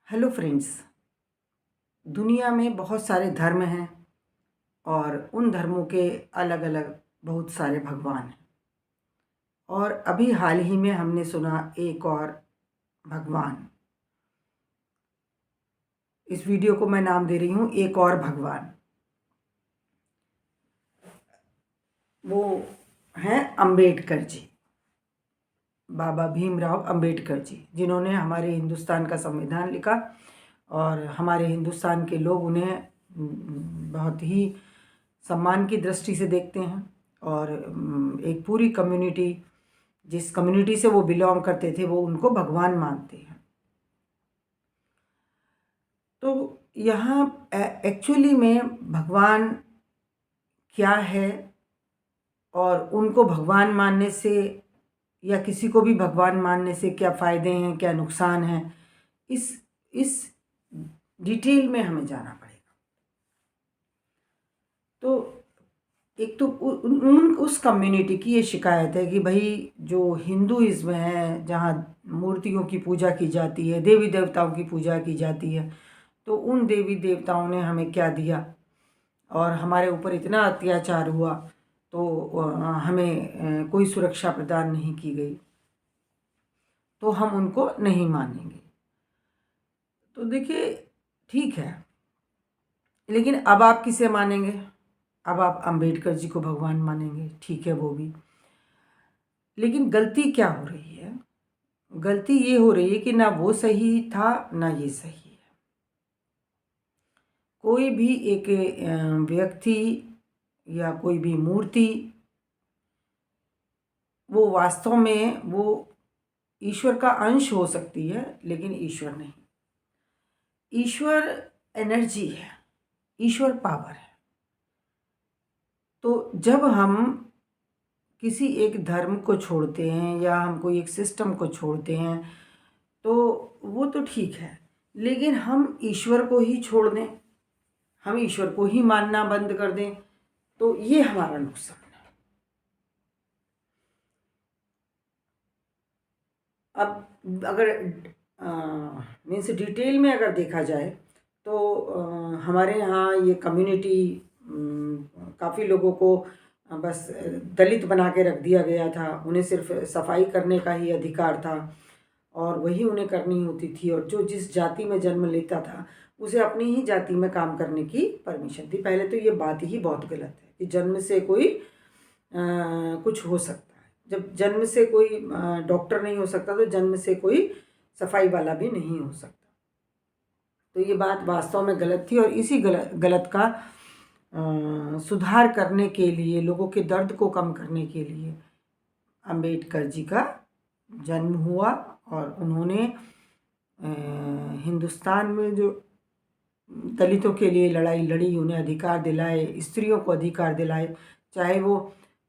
Hello friends. दुनिया में बहुत सारे धर्म हैं और उन धर्मों के अलग अलग बहुत सारे भगवान हैं। और अभी हाल ही में हमने सुना एक और भगवान। इस वीडियो को मैं नाम दे रही हूँ एक और भगवान। वो हैं अंबेडकर जी, बाबा भीमराव अंबेडकर जी, जिन्होंने हमारे हिंदुस्तान का संविधान लिखा। और हमारे हिंदुस्तान के लोग उन्हें बहुत ही सम्मान की दृष्टि से देखते हैं। और एक पूरी कम्युनिटी, जिस कम्युनिटी से वो बिलोंग करते थे, वो उनको भगवान मानते हैं। तो यहाँ एक्चुअली में भगवान क्या है और उनको भगवान मानने से या किसी को भी भगवान मानने से क्या फ़ायदे हैं, क्या नुकसान हैं, इस डिटेल में हमें जाना पड़ेगा। तो एक तो उस कम्युनिटी की ये शिकायत है कि भाई जो हिंदुइज्म है, जहाँ मूर्तियों की पूजा की जाती है, देवी देवताओं की पूजा की जाती है, तो उन देवी देवताओं ने हमें क्या दिया और हमारे ऊपर इतना अत्याचार हुआ, तो हमें कोई सुरक्षा प्रदान नहीं की गई, तो हम उनको नहीं मानेंगे। तो देखिए, ठीक है, लेकिन अब आप किसे मानेंगे? अब आप अंबेडकर जी को भगवान मानेंगे, ठीक है, वो भी। लेकिन गलती क्या हो रही है? गलती ये हो रही है कि ना वो सही था ना ये सही है। कोई भी एक व्यक्ति या कोई भी मूर्ति, वो वास्तव में वो ईश्वर का अंश हो सकती है, लेकिन ईश्वर नहीं। ईश्वर एनर्जी है, ईश्वर पावर है। तो जब हम किसी एक धर्म को छोड़ते हैं या हम कोई एक सिस्टम को छोड़ते हैं, तो वो तो ठीक है, लेकिन हम ईश्वर को ही छोड़ दें, हम ईश्वर को ही मानना बंद कर दें, तो ये हमारा नुकसान है। अब अगर मीन्स डिटेल में अगर देखा जाए, तो हमारे यहाँ ये कम्युनिटी काफ़ी लोगों को बस दलित बना के रख दिया गया था। उन्हें सिर्फ सफाई करने का ही अधिकार था और वही उन्हें करनी होती थी, और जो जिस जाति में जन्म लेता था उसे अपनी ही जाति में काम करने की परमिशन थी। पहले तो ये बात ही बहुत गलत है कि जन्म से कोई कुछ हो सकता है। जब जन्म से कोई डॉक्टर नहीं हो सकता, तो जन्म से कोई सफाई वाला भी नहीं हो सकता। तो ये बात वास्तव में गलत थी, और इसी गलत का सुधार करने के लिए, लोगों के दर्द को कम करने के लिए अंबेडकर जी का जन्म हुआ। और उन्होंने हिंदुस्तान में जो दलितों के लिए लड़ाई लड़ी, उन्हें अधिकार दिलाए, स्त्रियों को अधिकार दिलाए, चाहे वो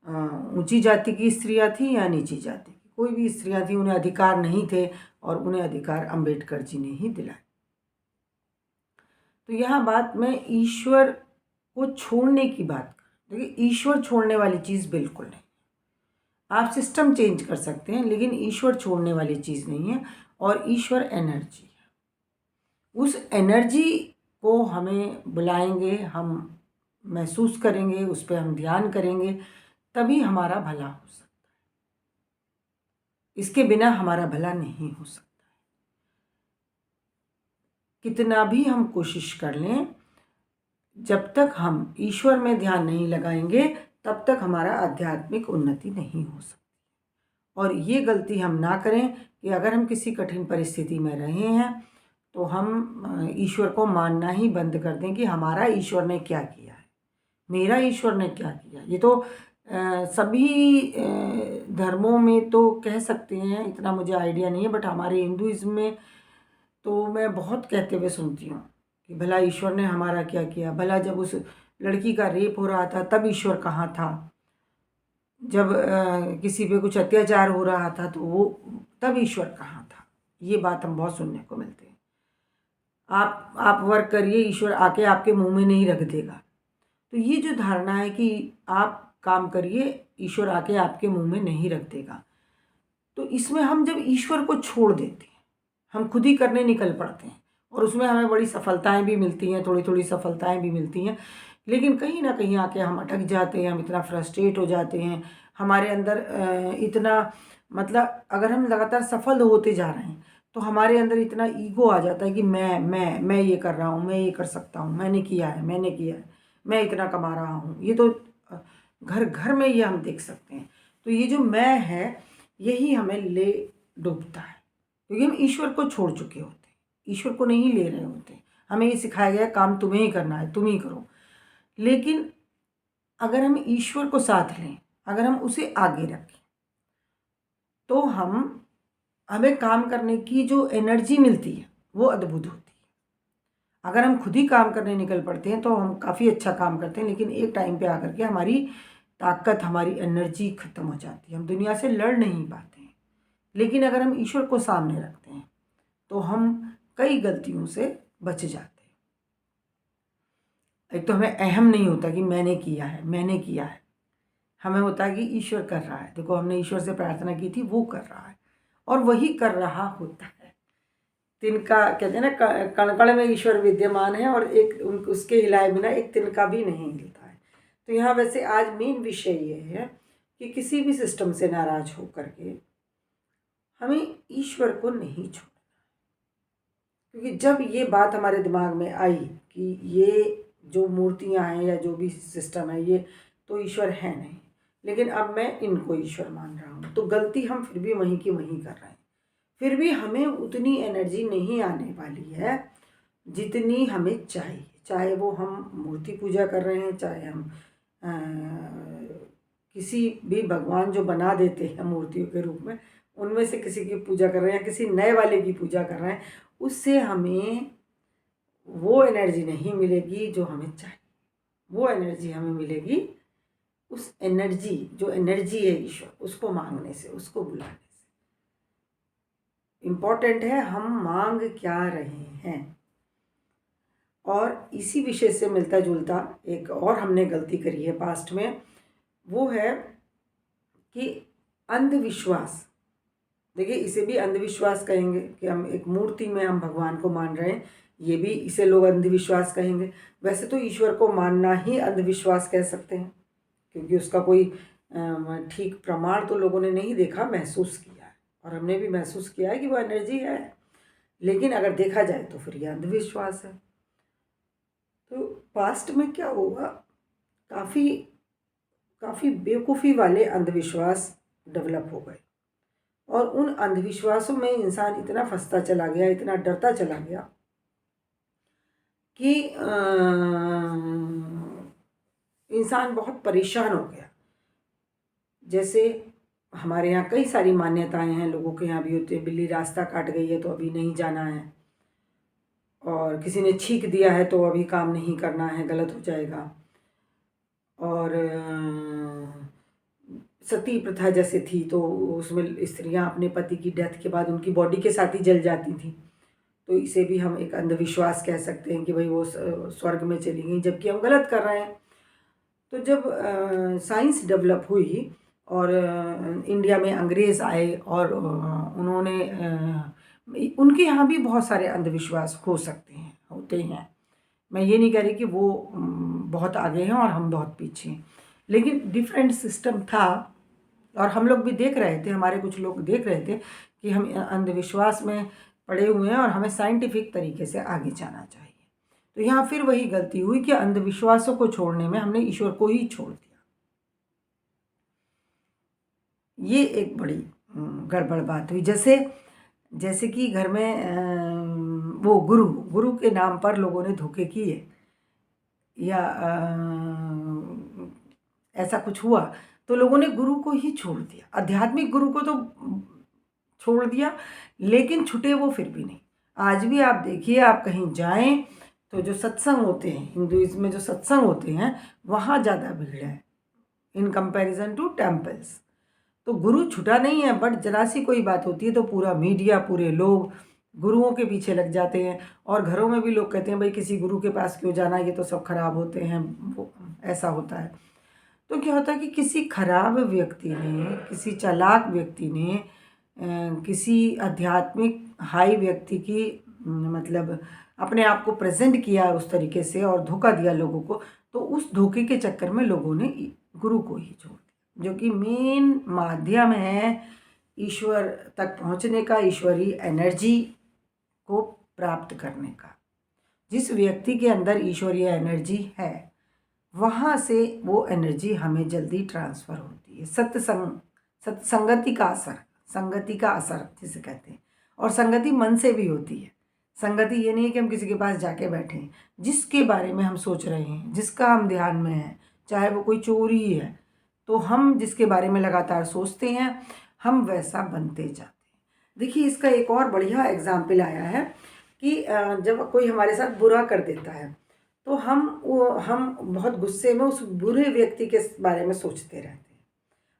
ऊंची जाति की स्त्रियां थी या नीची जाति की, कोई भी स्त्रियां थी, उन्हें अधिकार नहीं थे, और उन्हें अधिकार अंबेडकर जी ने ही दिलाए। तो यहाँ बात मैं ईश्वर को छोड़ने की बात कर, देखिए, ईश्वर छोड़ने वाली चीज़ बिल्कुल नहीं। आप सिस्टम चेंज कर सकते हैं, लेकिन ईश्वर छोड़ने वाली चीज़ नहीं है। और ईश्वर एनर्जी है, उस एनर्जी को हमें बुलाएंगे, हम महसूस करेंगे, उस पर हम ध्यान करेंगे, तभी हमारा भला हो सकता है। इसके बिना हमारा भला नहीं हो सकता। कितना भी हम कोशिश कर लें, जब तक हम ईश्वर में ध्यान नहीं लगाएंगे, तब तक हमारा आध्यात्मिक उन्नति नहीं हो सकती। और ये गलती हम ना करें कि अगर हम किसी कठिन परिस्थिति में रहे हैं, तो हम ईश्वर को मानना ही बंद कर दें कि हमारा ईश्वर ने क्या किया है, मेरा ईश्वर ने क्या किया। ये तो सभी धर्मों में तो कह सकते हैं, इतना मुझे आइडिया नहीं है, बट हमारे हिंदुइज्म में तो मैं बहुत कहते हुए सुनती हूँ कि भला ईश्वर ने हमारा क्या किया। भला जब उस लड़की का रेप हो रहा था, तब ईश्वर कहाँ था? जब किसी पे कुछ अत्याचार हो रहा था, तो वो तब ईश्वर कहाँ था? ये बात हम बहुत सुनने को मिलते हैं। आप वर्क करिए, ईश्वर आके आपके मुंह में नहीं रख देगा। तो ये जो धारणा है कि आप काम करिए, ईश्वर आके आपके मुंह में नहीं रख देगा, तो इसमें हम जब ईश्वर को छोड़ देते हैं, हम खुद ही करने निकल पड़ते हैं, और उसमें हमें बड़ी सफलताएं भी मिलती हैं, थोड़ी थोड़ी सफलताएं भी मिलती हैं, लेकिन कहीं ना कहीं आके हम अटक जाते हैं, हम इतना फ्रस्ट्रेट हो जाते हैं, हमारे अंदर इतना मतलब अगर हम लगातार सफल होते जा रहे हैं तो हमारे अंदर इतना ईगो आ जाता है कि मैं ये कर रहा हूँ, मैं ये कर सकता हूँ, मैंने किया है, मैं इतना कमा रहा हूँ। ये तो घर घर में ये हम देख सकते हैं। तो ये जो मैं है यही हमें ले डूबता है, क्योंकि हम ईश्वर को छोड़ चुके होते हैं, ईश्वर को नहीं ले रहे होते। हमें ये सिखाया गया काम तुम्हें ही करना है, तुम ही करो। लेकिन अगर हम ईश्वर को साथ लें, अगर हम उसे आगे रखें, तो हमें काम करने की जो एनर्जी मिलती है वो अद्भुत होती है। अगर हम खुद ही काम करने निकल पड़ते हैं तो हम काफ़ी अच्छा काम करते हैं, लेकिन एक टाइम पे आकर के हमारी ताकत, हमारी एनर्जी खत्म हो जाती है, हम दुनिया से लड़ नहीं पाते हैं। लेकिन अगर हम ईश्वर को सामने रखते हैं तो हम कई गलतियों से बच जाते हैं। एक तो हमें अहम नहीं होता कि मैंने किया है, हमें होता है कि ईश्वर कर रहा है। देखो, हमने ईश्वर से प्रार्थना की थी, वो कर रहा है और वही कर रहा होता है। तिनका कहते हैं ना, कण कण में ईश्वर विद्यमान है और एक उसके हिलाए बिना एक तिनका भी नहीं हिलता है। तो यहाँ वैसे आज मेन विषय ये है कि किसी भी सिस्टम से नाराज होकर के हमें ईश्वर को नहीं छोड़ना। क्योंकि जब ये बात हमारे दिमाग में आई कि ये जो मूर्तियाँ हैं या जो भी सिस्टम है ये तो ईश्वर है नहीं, लेकिन अब मैं इनको ईश्वर मान रहा हूँ, तो गलती हम फिर भी वहीं की वहीं कर रहे हैं। फिर भी हमें उतनी एनर्जी नहीं आने वाली है जितनी हमें चाहिए। चाहे वो हम मूर्ति पूजा कर रहे हैं, चाहे हम किसी भी भगवान जो बना देते हैं मूर्तियों के रूप में, उनमें से किसी की पूजा कर रहे हैं या किसी नए वाले की पूजा कर रहे हैं, उससे हमें वो एनर्जी नहीं मिलेगी जो हमें चाहिए। वो एनर्जी हमें मिलेगी उस एनर्जी, जो एनर्जी है ईश्वर, उसको मांगने से, उसको बुलाने से। इम्पॉर्टेंट है हम मांग क्या रहे हैं। और इसी विषय से मिलता जुलता एक और हमने गलती करी है पास्ट में, वो है कि अंधविश्वास। देखिए, इसे भी अंधविश्वास कहेंगे कि हम एक मूर्ति में हम भगवान को मान रहे हैं, ये भी इसे लोग अंधविश्वास कहेंगे। वैसे तो ईश्वर को मानना ही अंधविश्वास कह सकते हैं, क्योंकि उसका कोई ठीक प्रमाण तो लोगों ने नहीं देखा, महसूस किया है। और हमने भी महसूस किया है कि वो एनर्जी है, लेकिन अगर देखा जाए तो फिर ये अंधविश्वास है। तो पास्ट में क्या हुआ, काफ़ी काफ़ी बेवकूफ़ी वाले अंधविश्वास डेवलप हो गए और उन अंधविश्वासों में इंसान इतना फंसता चला गया, इतना डरता चला गया कि इंसान बहुत परेशान हो गया। जैसे हमारे यहाँ कई सारी मान्यताएं हैं, लोगों के यहाँ भी होती है, बिल्ली रास्ता काट गई है तो अभी नहीं जाना है, और किसी ने छींक दिया है तो अभी काम नहीं करना है, गलत हो जाएगा। और सती प्रथा जैसे थी तो उसमें स्त्रियां अपने पति की डेथ के बाद उनकी बॉडी के साथ ही जल जाती थी, तो इसे भी हम एक अंधविश्वास कह सकते हैं कि भाई वो स्वर्ग में चली गई, जबकि हम गलत कर रहे हैं। तो जब साइंस डेवलप हुई और इंडिया में अंग्रेज़ आए और उन्होंने उनके यहाँ भी बहुत सारे अंधविश्वास हो सकते हैं, होते हैं। मैं ये नहीं कह रही कि वो बहुत आगे हैं और हम बहुत पीछे हैं, लेकिन डिफरेंट सिस्टम था और हम लोग भी देख रहे थे, हमारे कुछ लोग देख रहे थे कि हम अंधविश्वास में पड़े हुए हैं और हमें साइंटिफिक तरीके से आगे जाना चाहिए। तो यहाँ फिर वही गलती हुई कि अंधविश्वासों को छोड़ने में हमने ईश्वर को ही छोड़ दिया। ये एक बड़ी गड़बड़ बात हुई। जैसे कि घर में वो गुरु के नाम पर लोगों ने धोखे किए या ऐसा कुछ हुआ तो लोगों ने गुरु को ही छोड़ दिया, आध्यात्मिक गुरु को तो छोड़ दिया, लेकिन छुटे वो फिर भी नहीं। आज भी आप देखिए, आप कहीं जाएं तो जो सत्संग होते हैं, हिंदुइज्म में जो सत्संग होते हैं, वहाँ ज़्यादा भीड़ है इन कंपैरिजन टू टेम्पल्स। तो गुरु छुटा नहीं है, बट जरा सी कोई बात होती है तो पूरा मीडिया, पूरे लोग गुरुओं के पीछे लग जाते हैं। और घरों में भी लोग कहते हैं भाई किसी गुरु के पास क्यों जाना, ये तो सब खराब होते हैं, वो ऐसा होता है। तो क्या होता है कि किसी खराब व्यक्ति ने, किसी चालाक व्यक्ति ने किसी आध्यात्मिक हाई व्यक्ति की मतलब अपने आप को प्रेजेंट किया उस तरीके से और धोखा दिया लोगों को, तो उस धोखे के चक्कर में लोगों ने गुरु को ही छोड़ दिया, जो कि मेन माध्यम है ईश्वर तक पहुंचने का, ईश्वरीय एनर्जी को प्राप्त करने का। जिस व्यक्ति के अंदर ईश्वरीय एनर्जी है वहाँ से वो एनर्जी हमें जल्दी ट्रांसफ़र होती है। सत्संगति का असर, संगति का असर जिसे कहते हैं। और संगति मन से भी होती है। संगति ये नहीं है कि हम किसी के पास जाके बैठें, जिसके बारे में हम सोच रहे हैं, जिसका हम ध्यान में हैं, चाहे वो कोई चोर ही है, तो हम जिसके बारे में लगातार सोचते हैं हम वैसा बनते जाते हैं। देखिए, इसका एक और बढ़िया एग्जाम्पल आया है कि जब कोई हमारे साथ बुरा कर देता है तो हम बहुत गुस्से में उस बुरे व्यक्ति के बारे में सोचते रहते हैं।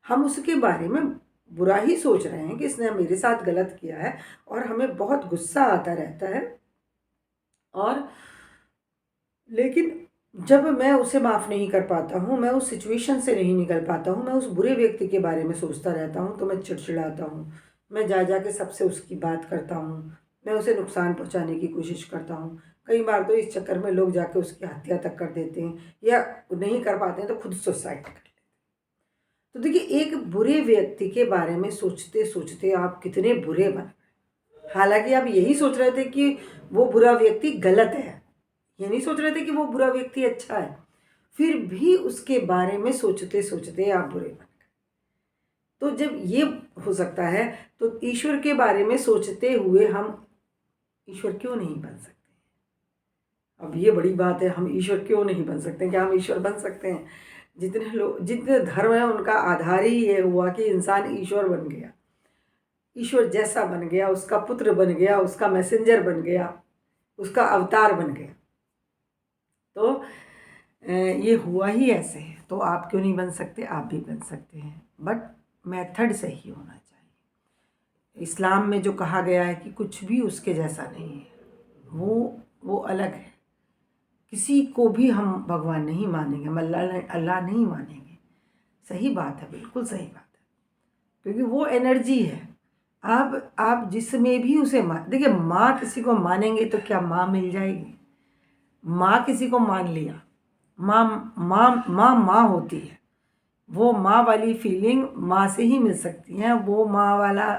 हम उसके बारे में बुरा ही सोच रहे हैं कि इसने मेरे साथ गलत किया है, और हमें बहुत गुस्सा आता रहता है। और लेकिन जब मैं उसे माफ़ नहीं कर पाता हूँ, मैं उस सिचुएशन से नहीं निकल पाता हूँ, मैं उस बुरे व्यक्ति के बारे में सोचता रहता हूँ, तो मैं चिड़चिड़ाता हूँ, मैं जा के सबसे उसकी बात करता हूँ, मैं उसे नुकसान पहुँचाने की कोशिश करता हूँ। कई बार तो इस चक्कर में लोग जाके उसकी हत्या तक कर देते हैं, या नहीं कर पाते हैं तो खुद सुसाइड कर लेते हैं। तो देखिए, एक बुरे व्यक्ति के बारे में सोचते सोचते आप कितने बुरे बन गए। हालांकि आप यही सोच रहे थे कि वो बुरा व्यक्ति गलत है, ये नहीं सोच रहे थे कि वो बुरा व्यक्ति अच्छा है, फिर भी उसके बारे में सोचते सोचते आप बुरे बन गए। तो जब ये हो सकता है तो ईश्वर के बारे में सोचते हुए हम ईश्वर क्यों नहीं बन सकते? अब ये बड़ी बात है, हम ईश्वर क्यों नहीं बन सकते? क्या हम ईश्वर बन सकते हैं? जितने धर्म है उनका आधार ही ये हुआ कि इंसान ईश्वर बन गया, ईश्वर जैसा बन गया, उसका पुत्र बन गया, उसका मैसेंजर बन गया, उसका अवतार बन गया। तो ये हुआ ही ऐसे है। तो आप क्यों नहीं बन सकते? आप भी बन सकते हैं, बट मेथड सही होना चाहिए। इस्लाम में जो कहा गया है कि कुछ भी उसके जैसा नहीं है, वो अलग है। किसी को भी हम भगवान नहीं मानेंगे, हम अल्लाह नहीं मानेंगे। सही बात है, बिल्कुल सही बात है, क्योंकि वो एनर्जी है। आप जिसमें भी उसे देखिए, माँ किसी को मानेंगे तो क्या माँ मिल जाएगी? माँ किसी को मान लिया, माँ माँ माँ माँ होती है, वो माँ वाली फीलिंग माँ से ही मिल सकती है, वो माँ वाला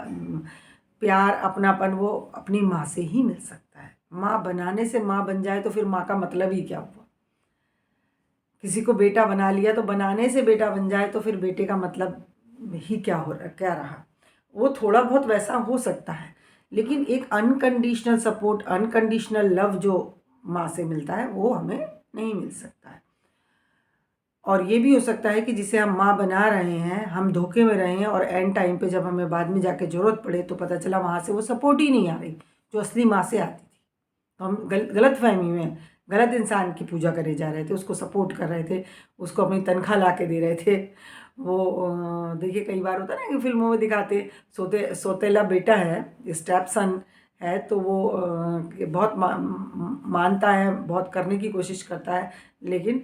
प्यार, अपनापन वो अपनी माँ से ही मिल सकता है। माँ बनाने से माँ बन जाए तो फिर माँ का मतलब ही क्या हुआ? किसी को बेटा बना लिया तो बनाने से बेटा बन जाए तो फिर बेटे का मतलब ही क्या रहा? वो थोड़ा बहुत वैसा हो सकता है, लेकिन एक अनकंडीशनल सपोर्ट, अनकंडीशनल लव जो माँ से मिलता है वो हमें नहीं मिल सकता है। और ये भी हो सकता है कि जिसे हम माँ बना रहे हैं, हम धोखे में रहे हैं, और एंड टाइम पे जब हमें बाद में जाके ज़रूरत पड़े तो पता चला वहाँ से वो सपोर्ट ही नहीं आ रही जो असली माँ से आती थी। तो हम गलत फहमी में गलत इंसान की पूजा करे जा रहे थे, उसको सपोर्ट कर रहे थे, उसको अपनी तनख्वाह ला के दे रहे थे। वो देखिए, कई बार होता है ना कि फिल्मों में दिखाते सौतेला बेटा है, स्टेप सन है, तो वो बहुत मानता है, बहुत करने की कोशिश करता है, लेकिन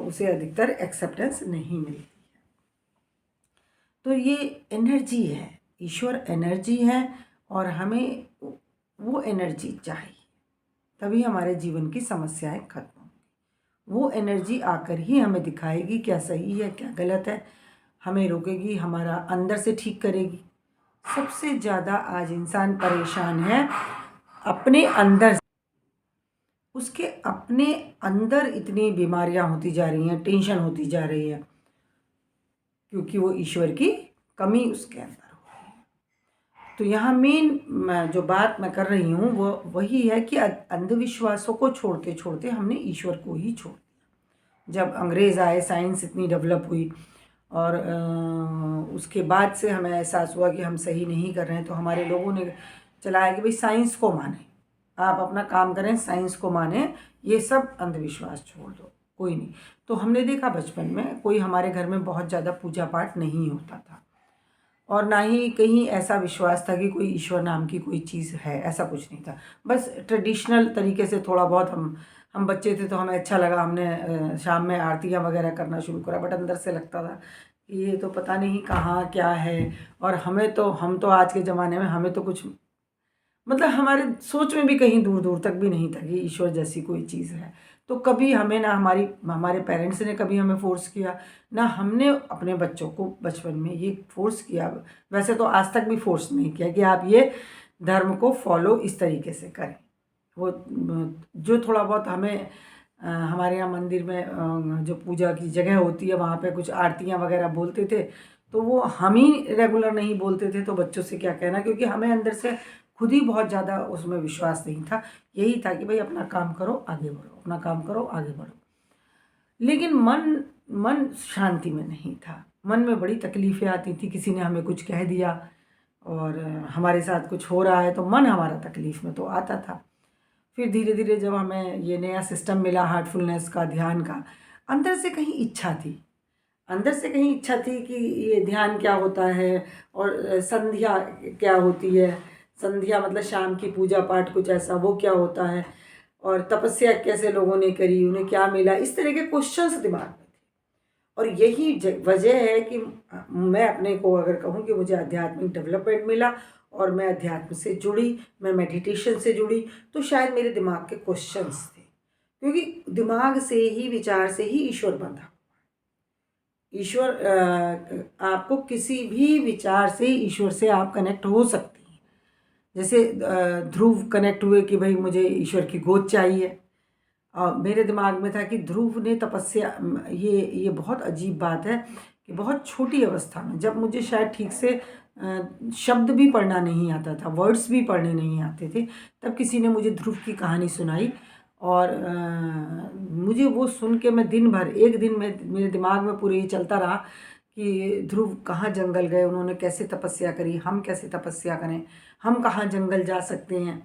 उसे अधिकतर एक्सेप्टेंस नहीं मिलती है। तो ये एनर्जी है, ईश्वर एनर्जी है, और हमें वो एनर्जी चाहिए, तभी हमारे जीवन की समस्याएं खत्म होंगी। वो एनर्जी आकर ही हमें दिखाएगी क्या सही है क्या गलत है, हमें रोकेगी, हमारा अंदर से ठीक करेगी। सबसे ज़्यादा आज इंसान परेशान है अपने अंदर, उसके अपने अंदर इतनी बीमारियां होती जा रही हैं, टेंशन होती जा रही है, क्योंकि वो ईश्वर की कमी उसके अंदर हो रही है। तो यहाँ मेन जो बात मैं कर रही हूँ वो वही है कि अंधविश्वासों को छोड़ते छोड़ते हमने ईश्वर को ही छोड़ दिया। जब अंग्रेज़ आए, साइंस इतनी डेवलप हुई, और उसके बाद से हमें एहसास हुआ कि हम सही नहीं कर रहे हैं, तो हमारे लोगों ने चलाया कि भाई साइंस को माने, आप अपना काम करें, साइंस को माने, ये सब अंधविश्वास छोड़ दो, कोई नहीं। तो हमने देखा बचपन में कोई हमारे घर में बहुत ज़्यादा पूजा पाठ नहीं होता था, और ना ही कहीं ऐसा विश्वास था कि कोई ईश्वर नाम की कोई चीज़ है, ऐसा कुछ नहीं था। बस ट्रेडिशनल तरीके से थोड़ा बहुत हम बच्चे थे तो हमें अच्छा लगा, हमने शाम में आरतियाँ वगैरह करना शुरू करा, बट अंदर से लगता था कि ये तो पता नहीं कहाँ क्या है, और हम तो आज के ज़माने में हमें तो कुछ मतलब हमारे सोच में भी कहीं दूर दूर तक भी नहीं था कि ईश्वर जैसी कोई चीज़ है। तो कभी हमें ना हमारे पेरेंट्स ने कभी हमें फ़ोर्स किया, ना हमने अपने बच्चों को बचपन में ये फ़ोर्स किया। वैसे तो आज तक भी फ़ोर्स नहीं किया कि आप ये धर्म को फॉलो इस तरीके से करें। वो जो थोड़ा बहुत हमें हमारे यहाँ मंदिर में जो पूजा की जगह होती है वहाँ पे कुछ आरतियाँ वगैरह बोलते थे, तो वो हम ही रेगुलर नहीं बोलते थे, तो बच्चों से क्या कहना, क्योंकि हमें अंदर से खुद ही बहुत ज़्यादा उसमें विश्वास नहीं था। यही था कि भाई अपना काम करो आगे बढ़ो, अपना काम करो आगे बढ़ो। लेकिन मन मन शांति में नहीं था, मन में बड़ी तकलीफ़ें आती थी। किसी ने हमें कुछ कह दिया और हमारे साथ कुछ हो रहा है तो मन हमारा तकलीफ़ में तो आता था। फिर धीरे धीरे जब हमें ये नया सिस्टम मिला हार्टफुलनेस का, ध्यान का, अंदर से कहीं इच्छा थी, अंदर से कहीं इच्छा थी कि ये ध्यान क्या होता है और संध्या क्या होती है। संध्या मतलब शाम की पूजा पाठ कुछ ऐसा, वो क्या होता है, और तपस्या कैसे लोगों ने करी, उन्हें क्या मिला, इस तरह के क्वेश्चंस दिमाग में थे। और यही वजह है कि मैं अपने को अगर कहूँ कि मुझे आध्यात्मिक डेवलपमेंट मिला और मैं अध्यात्म से जुड़ी, मैं मेडिटेशन से जुड़ी, तो शायद मेरे दिमाग के क्वेश्चंस थे, क्योंकि दिमाग से ही, विचार से ही ईश्वर बंधा। ईश्वर आपको किसी भी विचार से ईश्वर से आप कनेक्ट हो सकते हैं। जैसे ध्रुव कनेक्ट हुए कि भाई मुझे ईश्वर की गोद चाहिए। मेरे दिमाग में था कि ध्रुव ने तपस्या, ये बहुत अजीब बात है कि बहुत छोटी अवस्था में, जब मुझे शायद ठीक से शब्द भी पढ़ना नहीं आता था, वर्ड्स भी पढ़ने नहीं आते थे, तब किसी ने मुझे ध्रुव की कहानी सुनाई। और मुझे वो सुन के मैं दिन भर, एक दिन में मेरे दिमाग में पूरे ये चलता रहा कि ध्रुव कहाँ जंगल गए, उन्होंने कैसे तपस्या करी, हम कैसे तपस्या करें, हम कहाँ जंगल जा सकते हैं।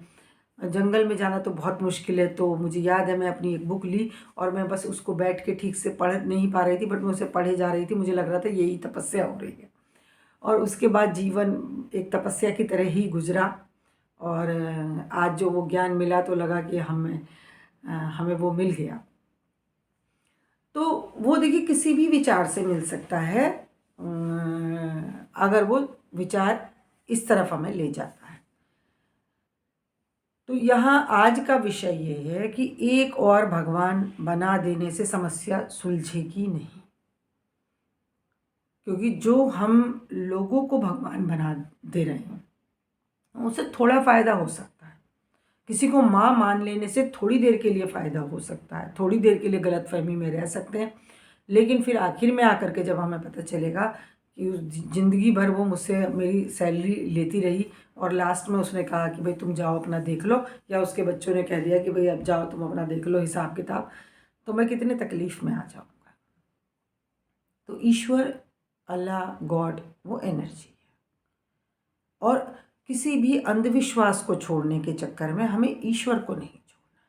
जंगल में जाना तो बहुत मुश्किल है। तो मुझे याद है मैं अपनी एक बुक ली और मैं बस उसको बैठ के ठीक से पढ़ नहीं पा रही थी, बट मैं उसे पढ़े जा रही थी। मुझे लग रहा था यही तपस्या हो रही है। और उसके बाद जीवन एक तपस्या की तरह ही गुजरा। और आज जो वो ज्ञान मिला तो लगा कि हमें वो मिल गया। तो वो देखिए किसी भी विचार से मिल सकता है, अगर वो विचार इस तरफ हमें ले जाता है। तो यहाँ आज का विषय ये है कि एक और भगवान बना देने से समस्या सुलझेगी नहीं, क्योंकि जो हम लोगों को भगवान बना दे रहे हैं उससे थोड़ा फ़ायदा हो सकता है। किसी को माँ मान लेने से थोड़ी देर के लिए फ़ायदा हो सकता है, थोड़ी देर के लिए गलतफहमी में रह सकते हैं, लेकिन फिर आखिर में आकर के जब हमें पता चलेगा कि उस ज़िंदगी भर वो मुझसे मेरी सैलरी लेती रही और लास्ट में उसने कहा कि भाई तुम जाओ अपना देख लो, या उसके बच्चों ने कह दिया कि भाई अब जाओ तुम अपना देख लो हिसाब किताब, तो मैं कितने तकलीफ़ में आ जाऊँगा। तो ईश्वर, अल्लाह, गॉड वो एनर्जी है। और किसी भी अंधविश्वास को छोड़ने के चक्कर में हमें ईश्वर को नहीं छोड़ना है।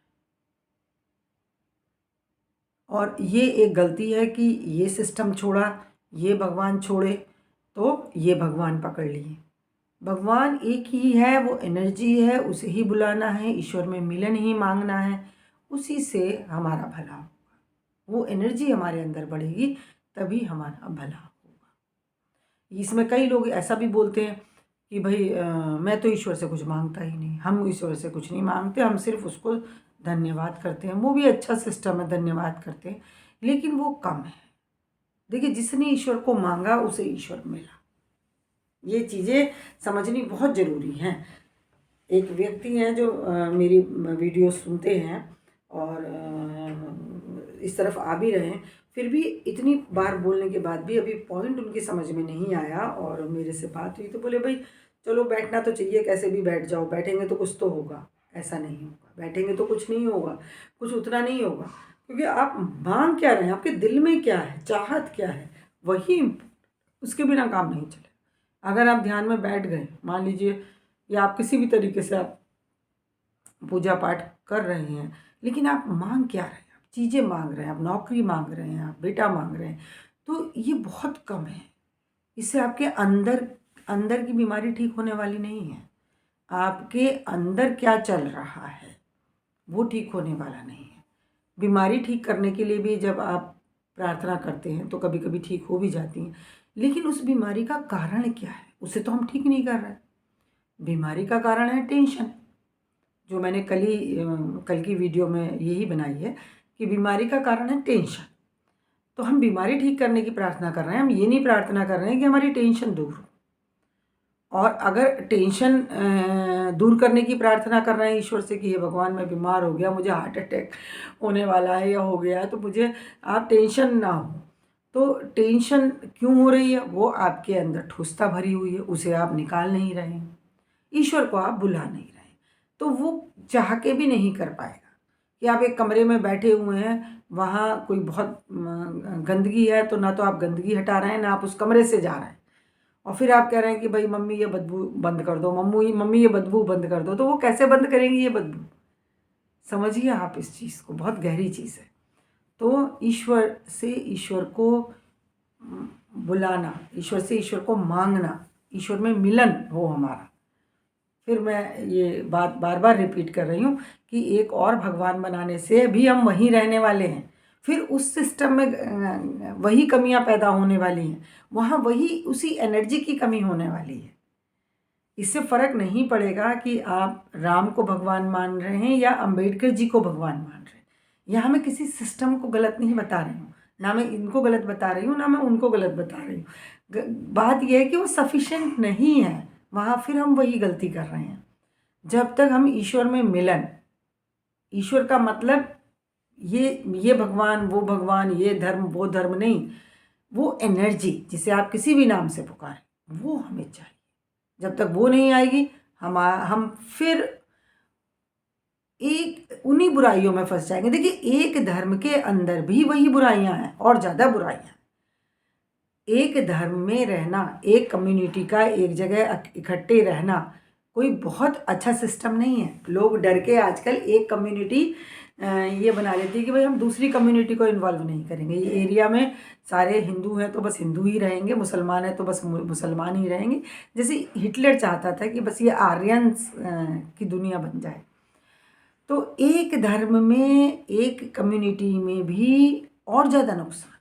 और ये एक गलती है कि ये सिस्टम छोड़ा, ये भगवान छोड़े, तो ये भगवान पकड़ लिए। भगवान एक ही है, वो एनर्जी है, उसे ही बुलाना है, ईश्वर में मिलन ही मांगना है, उसी से हमारा भला होगा। वो एनर्जी हमारे अंदर बढ़ेगी तभी हमारा भला होगा। इसमें कई लोग ऐसा भी बोलते हैं कि भाई मैं तो ईश्वर से कुछ मांगता ही नहीं, हम ईश्वर से कुछ नहीं मांगते, हम सिर्फ उसको धन्यवाद करते हैं। वो भी अच्छा सिस्टम है, धन्यवाद करते हैं, लेकिन वो कम है। देखिए जिसने ईश्वर को मांगा उसे ईश्वर मिला, ये चीज़ें समझनी बहुत ज़रूरी हैं। एक व्यक्ति हैं जो मेरी वीडियो सुनते हैं और इस तरफ आ भी रहे हैं, फिर भी इतनी बार बोलने के बाद भी अभी पॉइंट उनकी समझ में नहीं आया, और मेरे से बात हुई तो बोले भाई चलो बैठना तो चाहिए, कैसे भी बैठ जाओ, बैठेंगे तो कुछ तो होगा। ऐसा नहीं होगा, बैठेंगे तो कुछ नहीं होगा, कुछ उतना नहीं होगा, क्योंकि आप मांग क्या रहे हैं, आपके दिल में क्या है, चाहत क्या है, वही उसके बिना काम नहीं चले। अगर आप ध्यान में बैठ गए, मान लीजिए, या आप किसी भी तरीके से आप पूजा पाठ कर रहे हैं, लेकिन आप मांग क्या रहे हैं, आप चीज़ें मांग रहे हैं, आप नौकरी मांग रहे हैं, आप बेटा मांग रहे हैं, तो ये बहुत कम है। इससे आपके अंदर अंदर की बीमारी ठीक होने वाली नहीं है। आपके अंदर क्या चल रहा है वो ठीक होने वाला नहीं है। बीमारी ठीक करने के लिए भी जब आप प्रार्थना करते हैं तो कभी कभी ठीक हो भी जाती हैं, लेकिन उस बीमारी का कारण क्या है उसे तो हम ठीक नहीं कर रहे हैं। बीमारी का कारण है टेंशन, जो मैंने कल की वीडियो में यही बनाई है कि बीमारी का कारण है टेंशन। तो हम बीमारी ठीक करने की प्रार्थना कर रहे हैं, हम ये नहीं प्रार्थना कर रहे हैं कि हमारी टेंशन दूर हो। और अगर टेंशन दूर करने की प्रार्थना कर रहे हैं ईश्वर से कि हे भगवान मैं बीमार हो गया, मुझे हार्ट अटैक होने वाला है या हो गया है, तो मुझे आप टेंशन ना हो। तो टेंशन क्यों हो रही है? वो आपके अंदर ठोसता भरी हुई है, उसे आप निकाल नहीं रहे हैं, ईश्वर को आप बुला नहीं रहे, तो वो चाह के भी नहीं कर पाएगा। कि आप एक कमरे में बैठे हुए हैं, वहाँ कोई बहुत गंदगी है, तो ना तो आप गंदगी हटा रहे हैं, ना आप उस कमरे से जा रहे हैं, और फिर आप कह रहे हैं कि भाई मम्मी ये बदबू बंद कर दो, मम्मी ये बदबू बंद कर दो। तो वो कैसे बंद करेंगी ये बदबू? समझिए आप इस चीज़ को, बहुत गहरी चीज़ है। तो ईश्वर से ईश्वर को बुलाना, ईश्वर से ईश्वर को मांगना, ईश्वर में मिलन हो हमारा। फिर मैं ये बात बार बार रिपीट कर रही हूँ कि एक और भगवान बनाने से भी हम वहीं रहने वाले हैं, फिर उस सिस्टम में वही कमियां पैदा होने वाली हैं, वहाँ वही उसी एनर्जी की कमी होने वाली है। इससे फ़र्क नहीं पड़ेगा कि आप राम को भगवान मान रहे हैं या अंबेडकर जी को भगवान मान रहे हैं। यहाँ मैं किसी सिस्टम को गलत नहीं बता रही हूँ, ना मैं इनको गलत बता रही हूँ, ना मैं उनको गलत बता रही हूँ। बात यह है कि वो सफिशेंट नहीं है, वहाँ फिर हम वही गलती कर रहे हैं। जब तक हम ईश्वर में मिलन, ईश्वर का मतलब ये भगवान वो भगवान, ये धर्म वो धर्म नहीं, वो एनर्जी जिसे आप किसी भी नाम से पुकारें वो हमें चाहिए। जब तक वो नहीं आएगी हम फिर एक उन्हीं बुराइयों में फंस जाएंगे। देखिए एक धर्म के अंदर भी वही बुराइयां हैं और ज़्यादा बुराइयां। एक धर्म में रहना, एक कम्युनिटी का एक जगह इकट्ठे रहना कोई बहुत अच्छा सिस्टम नहीं है। लोग डर के आजकल एक कम्युनिटी ये बना लेती है कि भाई हम दूसरी कम्युनिटी को इन्वॉल्व नहीं करेंगे। ये एरिया में सारे हिंदू हैं तो बस हिंदू ही रहेंगे, मुसलमान हैं तो बस मुसलमान ही रहेंगे। जैसे हिटलर चाहता था कि बस ये आर्यंस की दुनिया बन जाए। तो एक धर्म में, एक कम्युनिटी में भी और ज़्यादा नुकसान है।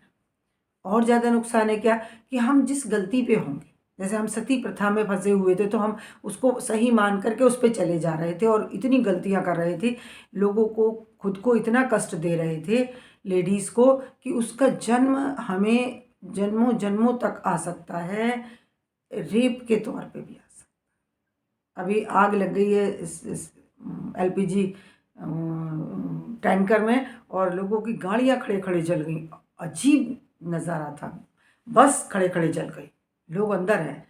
और ज़्यादा नुकसान है क्या कि हम जिस गलती पे होंगे, जैसे हम सती प्रथा में फंसे हुए थे तो हम उसको सही मान करके उस पर चले जा रहे थे और इतनी गलतियां कर रहे थे, लोगों को, खुद को इतना कष्ट दे रहे थे, लेडीज़ को, कि उसका जन्म हमें जन्मों जन्मों तक आ सकता है, रेप के तौर पे भी आ सकता है। अभी आग लग गई है इस LPG टैंकर में और लोगों की गाड़ियां खड़े खड़े जल गई। अजीब नज़ारा था, बस खड़े खड़े जल गई, लोग अंदर हैं।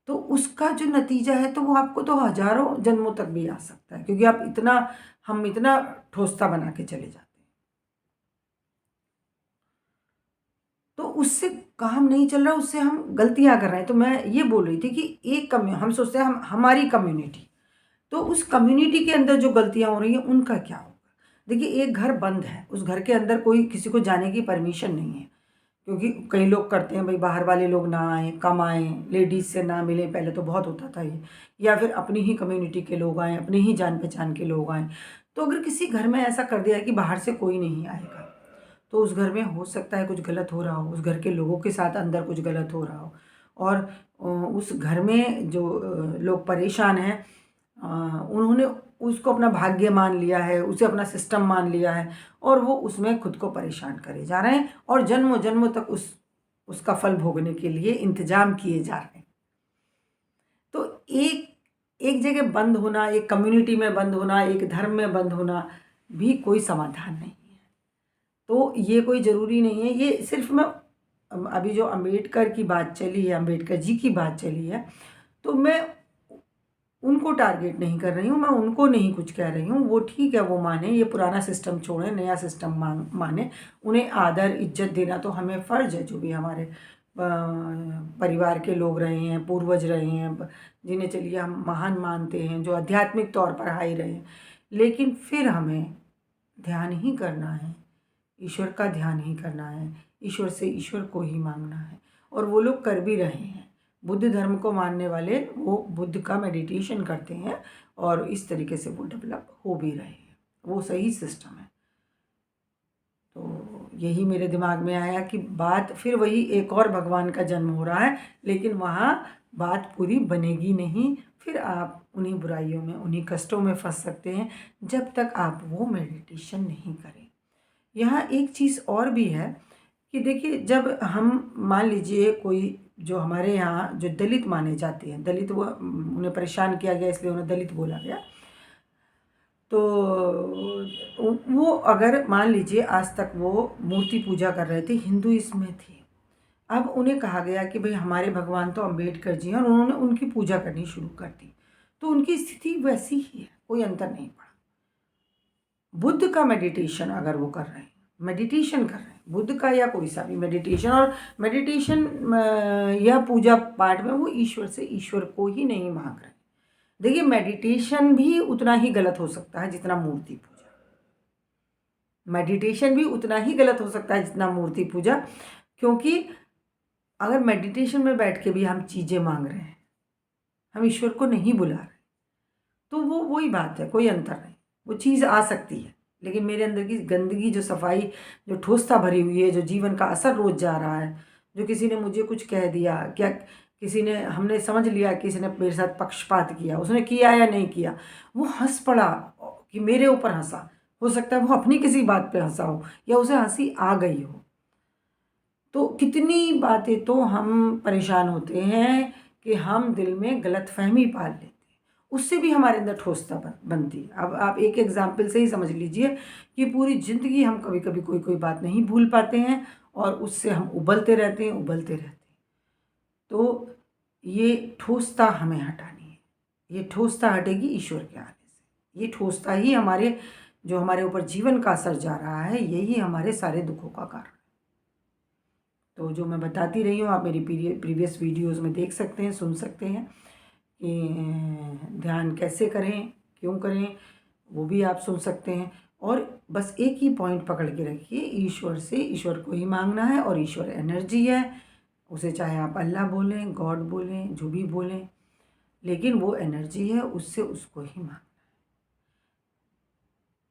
तो उसका जो नतीजा है तो वो आपको तो हजारों जन्मों तक भी आ सकता है, क्योंकि हम इतना ठोसता बना के चले जाते हैं। तो उससे काम नहीं चल रहा, उससे हम गलतियां कर रहे हैं। तो मैं ये बोल रही थी कि हम सोचते हैं हमारी कम्युनिटी, तो उस कम्युनिटी के अंदर जो गलतियां हो रही हैं उनका क्या होगा? देखिए एक घर बंद है, उस घर के अंदर कोई किसी को जाने की परमिशन नहीं है, क्योंकि कई लोग करते हैं भाई बाहर वाले लोग ना आएँ, कम आएँ, लेडीज़ से ना मिलें, पहले तो बहुत होता था ये, या फिर अपनी ही कम्युनिटी के लोग आएँ, अपनी ही जान पहचान के लोग आएँ। तो अगर किसी घर में ऐसा कर दिया है कि बाहर से कोई नहीं आएगा, तो उस घर में हो सकता है कुछ गलत हो रहा हो, उस घर के लोगों के साथ अंदर कुछ गलत हो रहा हो, और उस घर में जो लोग परेशान हैं, उन्होंने उसको अपना भाग्य मान लिया है, उसे अपना सिस्टम मान लिया है, और वो उसमें खुद को परेशान करे जा रहे हैं और जन्मों जन्मों तक उसका फल भोगने के लिए इंतजाम किए जा रहे हैं। तो एक एक जगह बंद होना, एक कम्युनिटी में बंद होना, एक धर्म में बंद होना भी कोई समाधान नहीं है। तो ये कोई ज़रूरी नहीं है, ये सिर्फ मैं अभी जो अम्बेडकर की बात चली है, अम्बेडकर जी की बात चली है, तो मैं उनको टारगेट नहीं कर रही हूँ, मैं उनको नहीं कुछ कह रही हूँ। वो ठीक है, वो माने, ये पुराना सिस्टम छोड़ें, नया सिस्टम माने, उन्हें आदर इज्जत देना तो हमें फ़र्ज़ है। जो भी हमारे परिवार के लोग रहे हैं, पूर्वज रहे हैं, जिन्हें चलिए हम महान मानते हैं, जो आध्यात्मिक तौर पर हाई रहे हैं, लेकिन फिर हमें ध्यान ही करना है, ईश्वर का ध्यान ही करना है, ईश्वर से ईश्वर को ही मांगना है, और वो लोग कर भी रहे हैं। बुद्ध धर्म को मानने वाले वो बुद्ध का मेडिटेशन करते हैं और इस तरीके से वो डेवलप हो भी रहे हैं, वो सही सिस्टम है। तो यही मेरे दिमाग में आया कि बात फिर वही, एक और भगवान का जन्म हो रहा है, लेकिन वहाँ बात पूरी बनेगी नहीं, फिर आप उन्हीं बुराइयों में, उन्हीं कष्टों में फंस सकते हैं जब तक आप वो मेडिटेशन नहीं करें। यहाँ एक चीज़ और भी है कि देखिए, जब हम मान लीजिए कोई जो हमारे यहाँ जो दलित माने जाते हैं, दलित, वो उन्हें परेशान किया गया इसलिए उन्हें दलित बोला गया, तो वो अगर मान लीजिए आज तक वो मूर्ति पूजा कर रहे थे, हिंदुइज्म में थे, अब उन्हें कहा गया कि भाई हमारे भगवान तो अम्बेडकर जी हैं, और उन्होंने उनकी पूजा करनी शुरू कर दी, तो उनकी स्थिति वैसी ही है, कोई अंतर नहीं पड़ा। बुद्ध का मेडिटेशन अगर वो कर रहे हैं, मेडिटेशन कर रहे हैं बुद्ध का या कोई सा भी मेडिटेशन, और मेडिटेशन या पूजा पाठ में वो ईश्वर से ईश्वर को ही नहीं मांग रहे। देखिए, मेडिटेशन भी उतना ही गलत हो सकता है जितना मूर्ति पूजा, मेडिटेशन भी उतना ही गलत हो सकता है जितना मूर्ति पूजा, क्योंकि अगर मेडिटेशन में बैठ के भी हम चीज़ें मांग रहे हैं, हम ईश्वर को नहीं बुला रहे, तो वो वही बात है, कोई अंतर नहीं। वो चीज़ आ सकती है, लेकिन मेरे अंदर की गंदगी, जो सफाई, जो ठोसता भरी हुई है, जो जीवन का असर रोज जा रहा है, जो किसी ने मुझे कुछ कह दिया, क्या किसी ने, हमने समझ लिया किसी ने मेरे साथ पक्षपात किया, उसने किया या नहीं किया, वो हंस पड़ा कि मेरे ऊपर हंसा, हो सकता है वो अपनी किसी बात पे हंसा हो या उसे हंसी आ गई हो, तो कितनी बातें तो हम परेशान होते हैं कि हम दिल में गलतफहमी पाल लेते हैं, उससे भी हमारे अंदर ठोसता बनती है। अब आप एक एग्जाम्पल से ही समझ लीजिए कि पूरी ज़िंदगी हम कभी कभी कोई कोई बात नहीं भूल पाते हैं, और उससे हम उबलते रहते हैं, उबलते रहते हैं। तो ये ठोसता हमें हटानी है, ये ठोसता हटेगी ईश्वर के आने से। ये ठोसता ही हमारे, जो हमारे ऊपर जीवन का असर जा रहा है, यही हमारे सारे दुखों का कारण है। तो जो मैं बताती रही हूँ, आप मेरी प्रीवियस वीडियोस में देख सकते हैं, सुन सकते हैं कि ध्यान कैसे करें, क्यों करें, वो भी आप सुन सकते हैं। और बस एक ही पॉइंट पकड़ के रखिए, ईश्वर से ईश्वर को ही मांगना है, और ईश्वर एनर्जी है, उसे चाहे आप अल्लाह बोलें, गॉड बोलें, जो भी बोलें, लेकिन वो एनर्जी है, उससे उसको ही मांगना है।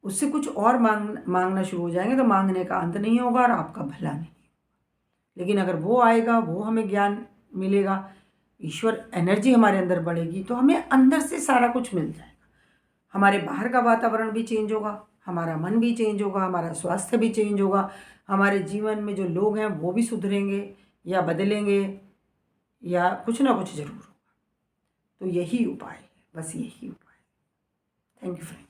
उससे कुछ और मांगना शुरू हो जाएंगे तो मांगने का अंत नहीं होगा और आपका भला नहीं। लेकिन अगर वो आएगा, वो हमें ज्ञान मिलेगा, ईश्वर एनर्जी हमारे अंदर बढ़ेगी, तो हमें अंदर से सारा कुछ मिल जाएगा। हमारे बाहर का वातावरण भी चेंज होगा, हमारा मन भी चेंज होगा, हमारा स्वास्थ्य भी चेंज होगा, हमारे जीवन में जो लोग हैं वो भी सुधरेंगे या बदलेंगे, या कुछ ना कुछ ज़रूर होगा। तो यही उपाय है, बस यही उपाय। Thank you friend.